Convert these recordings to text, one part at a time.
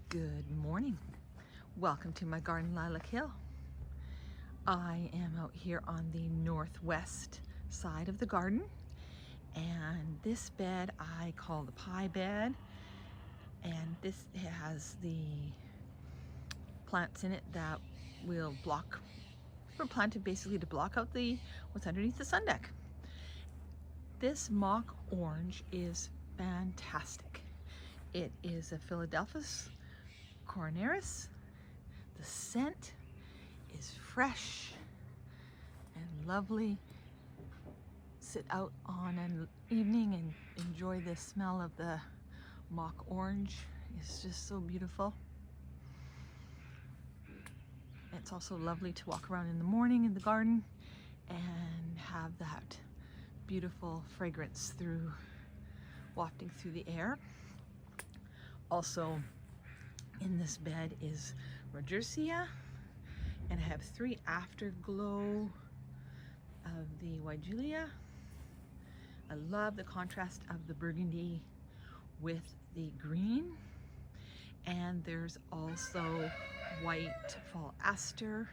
Good morning. Welcome to my garden, Lilac Hill. I am out here on the northwest side of the garden, and this bed I call the pie bed, and this has the plants in it that were planted basically to block out what's underneath the sun deck. This mock orange is fantastic. It is a Philadelphus coronaris. The scent is fresh and lovely. Sit out on an evening and enjoy the smell of the mock orange. It's just so beautiful. It's also lovely to walk around in the morning in the garden and have that beautiful fragrance wafting through the air. Also in this bed is rodgersia, and I have 3 afterglow of the weigela. I love the contrast of the burgundy with the green, and there's also white fall aster,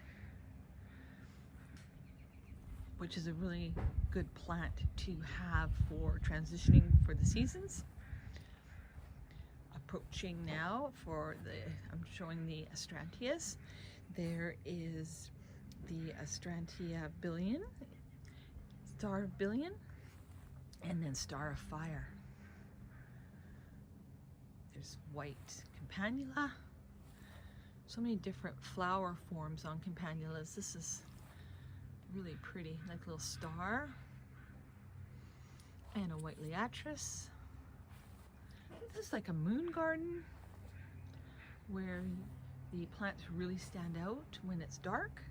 which is a really good plant to have for transitioning for the seasons. Approaching now I'm showing the astrantias. There is the astrantia billion, star of billion, and then star of fire. There's white campanula. So many different flower forms on campanulas. This is really pretty, like a little star. And a white liatris. This is like a moon garden where the plants really stand out when it's dark.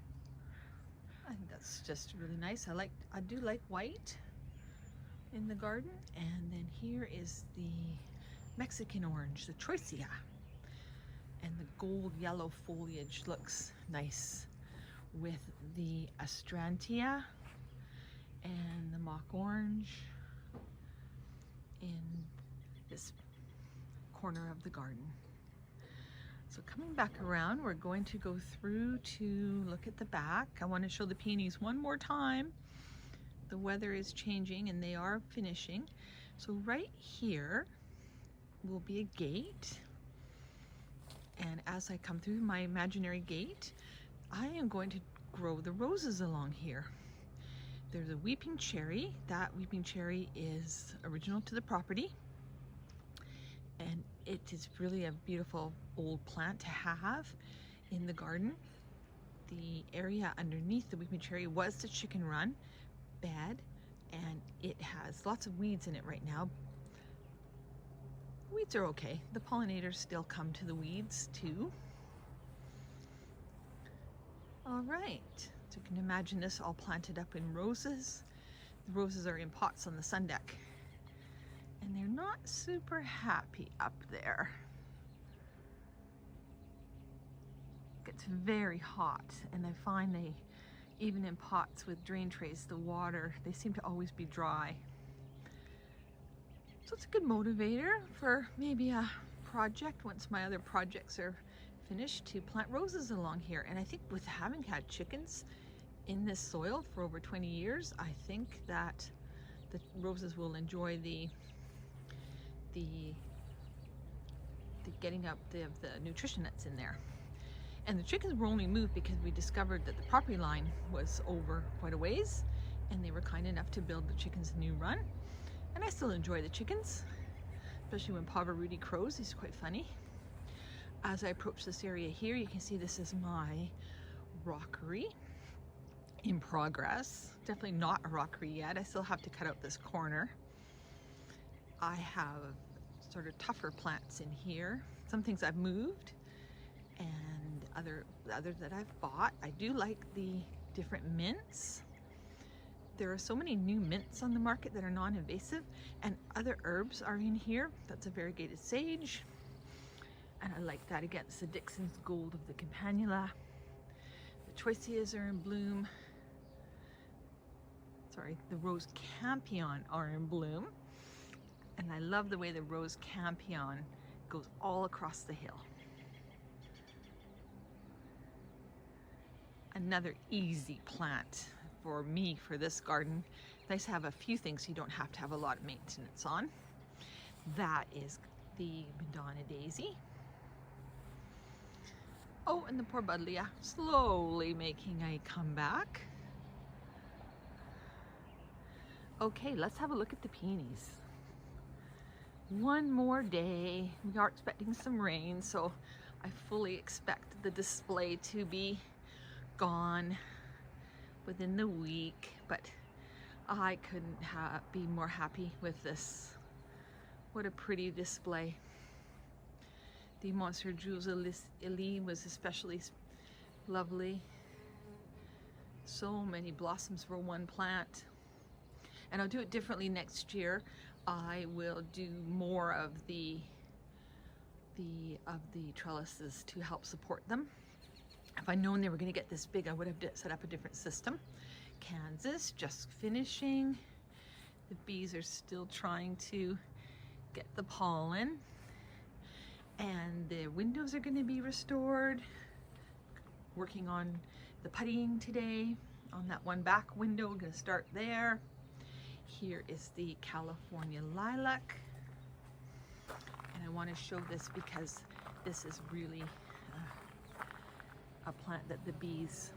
I think that's just really nice. I do like white in the garden. And then here is the Mexican orange, the choisya. And the gold yellow foliage looks nice with the astrantia and the mock orange in this corner of the garden. So coming back around, we're going to go through to look at the back. I want to show the peonies one more time. The weather is changing and they are finishing. So right here will be a gate. And as I come through my imaginary gate, I am going to grow the roses along here. There's a weeping cherry. That weeping cherry is original to the property. And it is really a beautiful old plant to have in the garden. The area underneath the weeping cherry was the chicken run bed, and it has lots of weeds in it right now. Weeds are okay. The pollinators still come to the weeds too. All right, so you can imagine this all planted up in roses. The roses are in pots on the sun deck, and they're not super happy up there. It gets very hot, and I find even in pots with drain trays, the water, they seem to always be dry. So it's a good motivator for maybe a project once my other projects are finished, to plant roses along here. And I think with having had chickens in this soil for over 20 years, I think that the roses will enjoy the getting up the nutrition that's in there. And the chickens were only moved because we discovered that the property line was over quite a ways, and they were kind enough to build the chickens a new run. And I still enjoy the chickens, especially when Pava Rudy crows. He's quite funny. As I approach this area here, you can see this is my rockery in progress. Definitely not a rockery yet. I still have to cut out this corner. I have sort of tougher plants in here. Some things I've moved, and others that I've bought. I do like the different mints. There are so many new mints on the market that are non-invasive, and other herbs are in here. That's a variegated sage, and I like that against the Dixon's gold of the campanula. The choisyas are in bloom. Sorry, the rose campion are in bloom. And I love the way the rose campion goes all across the hill. Another easy plant for me for this garden. Nice to have a few things you don't have to have a lot of maintenance on. That is the Madonna daisy. Oh, and the poor buddleia slowly making a comeback. Okay, let's have a look at the peonies. One more day. We are expecting some rain, so I fully expect the display to be gone within the week, but I couldn't be more happy with this. What a pretty display. The Monster Jules Elie was especially lovely. So many blossoms for one plant. And I'll do it differently next year. I will do more of the trellises to help support them. If I'd known they were going to get this big, I would have set up a different system. Kansas, just finishing. The bees are still trying to get the pollen. And the windows are going to be restored. Working on the puttying today on that one back window. We're going to start there. Here is the California lilac. And I want to show this because this is really a plant that the bees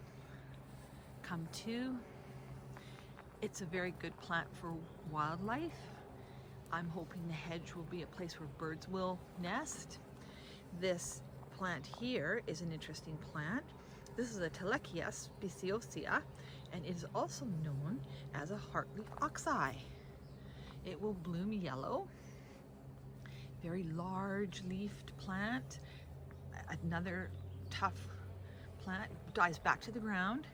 come to. It's a very good plant for wildlife. I'm hoping the hedge will be a place where birds will nest. This plant here is an interesting plant. This is a Telechia speciosa, and it is also known as a heartleaf oxeye. It will bloom yellow. Very large leafed plant. Another tough plant, dies back to the ground.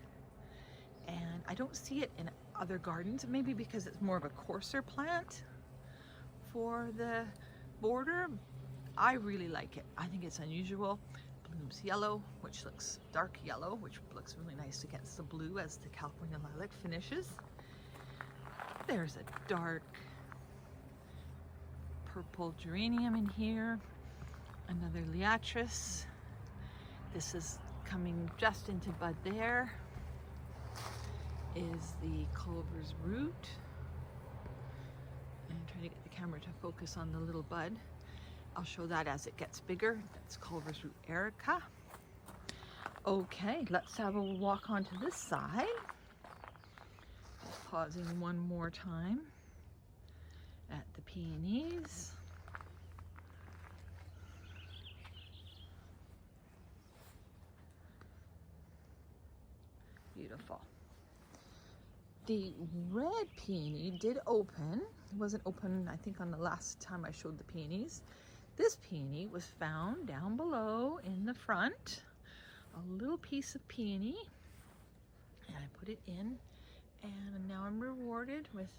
And I don't see it in other gardens, maybe because it's more of a coarser plant for the border. I really like it. I think it's unusual. Blooms yellow, which looks dark yellow, which looks really nice against the blue as the California lilac finishes. There's a dark purple geranium in here. Another liatris. This is coming just into bud there. Is the Culver's root. And I'm trying to get the camera to focus on the little bud. I'll show that as it gets bigger. That's Culver's root Erica. Okay, let's have a walk onto this side. Just pausing one more time at the peonies. Beautiful. The red peony did open. It wasn't open, I think, on the last time I showed the peonies. This peony was found down below in the front. A little piece of peony. And I put it in. And now I'm rewarded with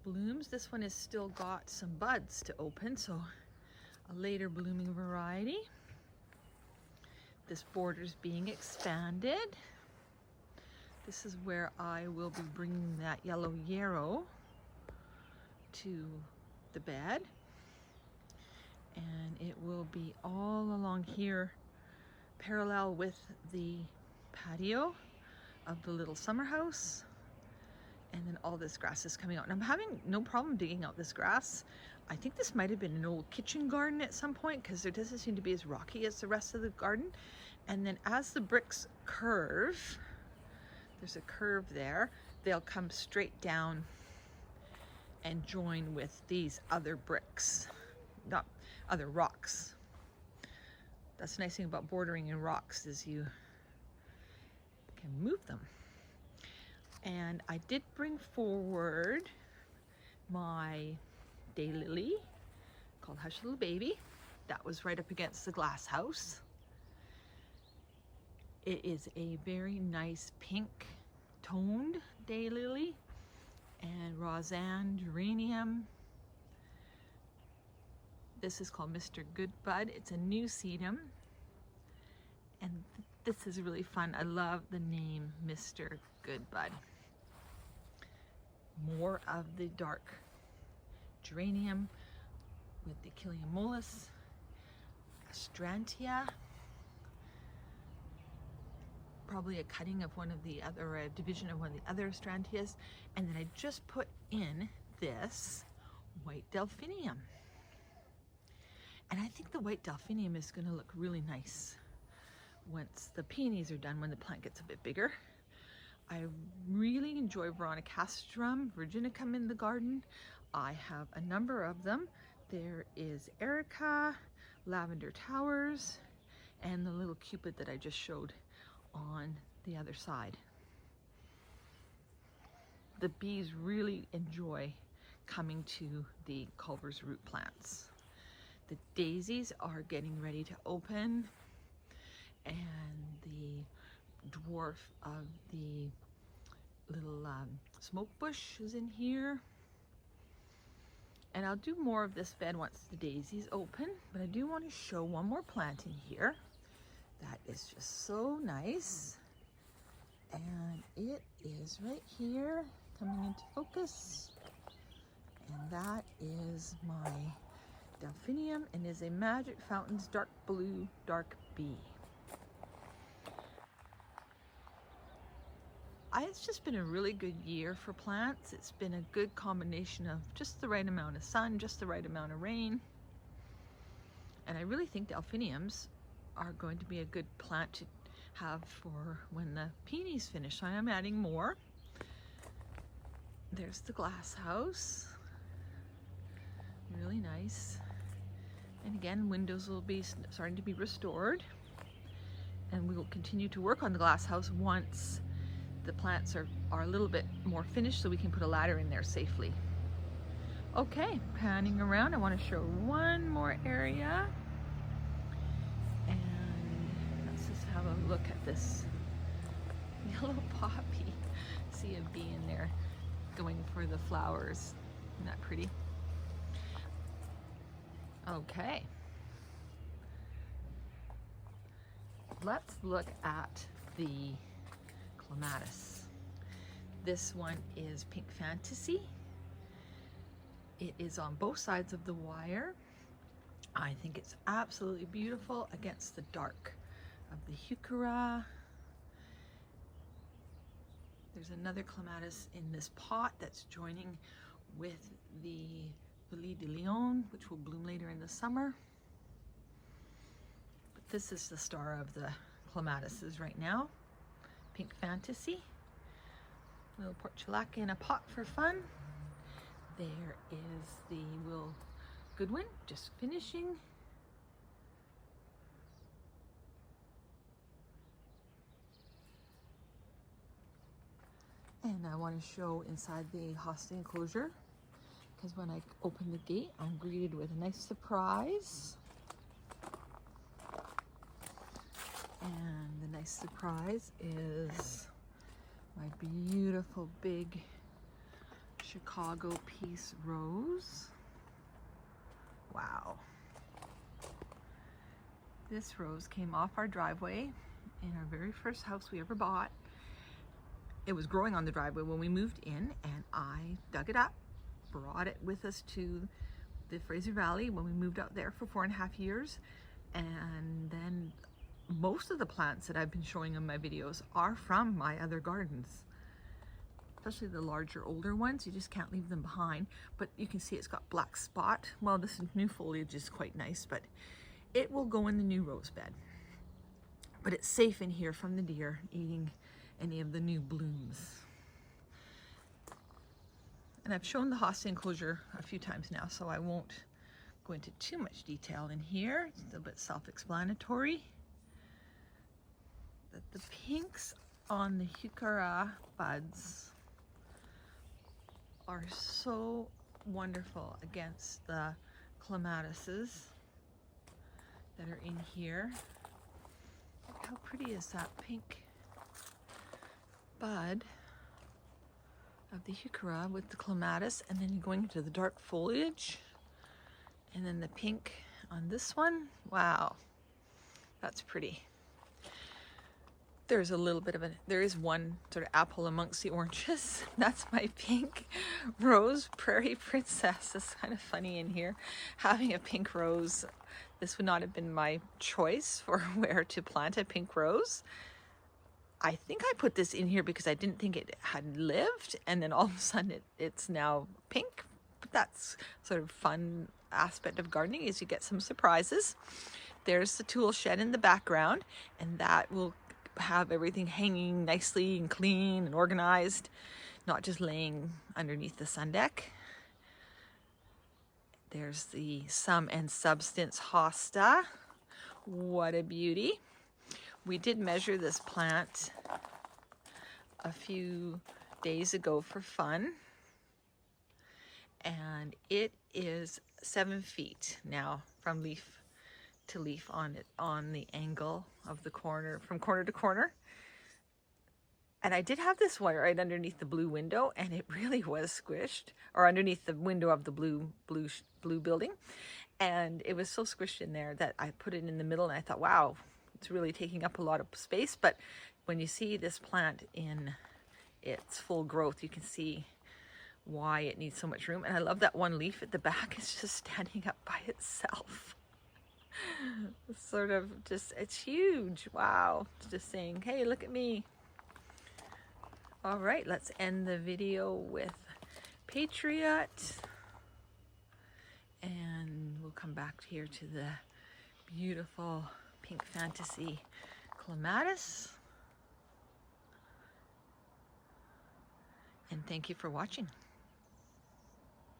blooms. This one has still got some buds to open, so a later blooming variety. This border's being expanded. This is where I will be bringing that yellow yarrow to the bed. And it will be all along here, parallel with the patio of the little summer house. And then all this grass is coming out. And I'm having no problem digging out this grass. I think this might have been an old kitchen garden at some point because there doesn't seem to be as rocky as the rest of the garden. And then as the bricks curve, there's a curve there, they'll come straight down and join with these other bricks, not other rocks. That's the nice thing about bordering in rocks is you can move them. And I did bring forward my daylily called Hush Little Baby. That was right up against the glass house. It is a very nice pink toned daylily and Roseanne geranium. This is called Mr. Goodbud. It's a new sedum. And this is really fun. I love the name Mr. Goodbud. More of the dark geranium with the Killiamolus, astrantia, probably a cutting of one of the other, or a division of one of the other astrantias, and then I just put in this white delphinium. And I think the white delphinium is going to look really nice once the peonies are done, when the plant gets a bit bigger. I really enjoy veronicastrum virginicum in the garden. I have a number of them. There is Erica, Lavender Towers, and the little Cupid that I just showed on the other side. The bees really enjoy coming to the Culver's root plants. The daisies are getting ready to open, and the dwarf of the little smoke bush is in here. And I'll do more of this bed once the daisies open, but I do want to show one more plant in here that is just so nice. And it is right here, coming into focus. And that is my delphinium, and is a Magic Fountains dark blue dark bee. It's just been a really good year for plants. It's been a good combination of just the right amount of sun, just the right amount of rain. And I really think delphiniums are going to be a good plant to have for when the peonies finish. So I'm adding more. There's the glass house. Really nice. And again, windows will be starting to be restored. And we will continue to work on the glass house once the plants are a little bit more finished, so we can put a ladder in there safely. Okay, panning around, I want to show one more area. And let's just have a look at this yellow poppy. See a bee in there going for the flowers. Isn't that pretty? Okay. Let's look at the Clematis. This one is Pink Fantasy. It is on both sides of the wire. I think it's absolutely beautiful against the dark of the heuchera. There's another Clematis in this pot that's joining with the Lily de Lyon, which will bloom later in the summer. But this is the star of the Clematises right now. Pink Fantasy. Little portulaca in a pot for fun. There is the Will Goodwin, just finishing. And I want to show inside the Hosta enclosure, because when I open the gate, I'm greeted with a nice surprise. And the nice surprise is my beautiful big Chicago Peace Rose. Wow. This rose came off our driveway in our very first house we ever bought. It was growing on the driveway when we moved in, and I dug it up, brought it with us to the Fraser Valley when we moved out there for 4.5 years. And then most of the plants that I've been showing in my videos are from my other gardens, especially the larger, older ones. You just can't leave them behind. But you can see it's got black spot. Well, this new foliage is quite nice, but it will go in the new rose bed. But it's safe in here from the deer eating any of the new blooms. And I've shown the Hosta enclosure a few times now, so I won't go into too much detail in here. It's a bit self-explanatory. That the pinks on the heuchera buds are so wonderful against the clematises that are in here. Look how pretty is that pink bud of the heuchera with the clematis, and then you're going into the dark foliage, and then the pink on this one. Wow, that's pretty. There's a little bit of there is one sort of apple amongst the oranges. That's my pink rose prairie princess. It's kind of funny in here having a pink rose. This would not have been my choice for where to plant a pink rose, I think I put this in here because I didn't think it had lived, and then all of a sudden it's now pink. But that's sort of fun aspect of gardening, is you get some surprises. There's the tool shed in the background, and that will have everything hanging nicely and clean and organized, not just laying underneath the sun deck. There's the Sum and Substance Hosta. What a beauty. We did measure this plant a few days ago for fun, and it is 7 feet now from leaf to leaf on it, on the angle of the corner, from corner to corner. And I did have this one right underneath the blue window, and it really was squished, or underneath the window of the blue building, and it was so squished in there that I put it in the middle, and I thought, wow, it's really taking up a lot of space. But when you see this plant in its full growth, you can see why it needs so much room. And I love that one leaf at the back is just standing up by itself. It's sort of just, it's huge. Wow. It's just saying, hey, look at me. All right, let's end the video with Patriot. And we'll come back here to the beautiful pink fantasy Clematis. And thank you for watching.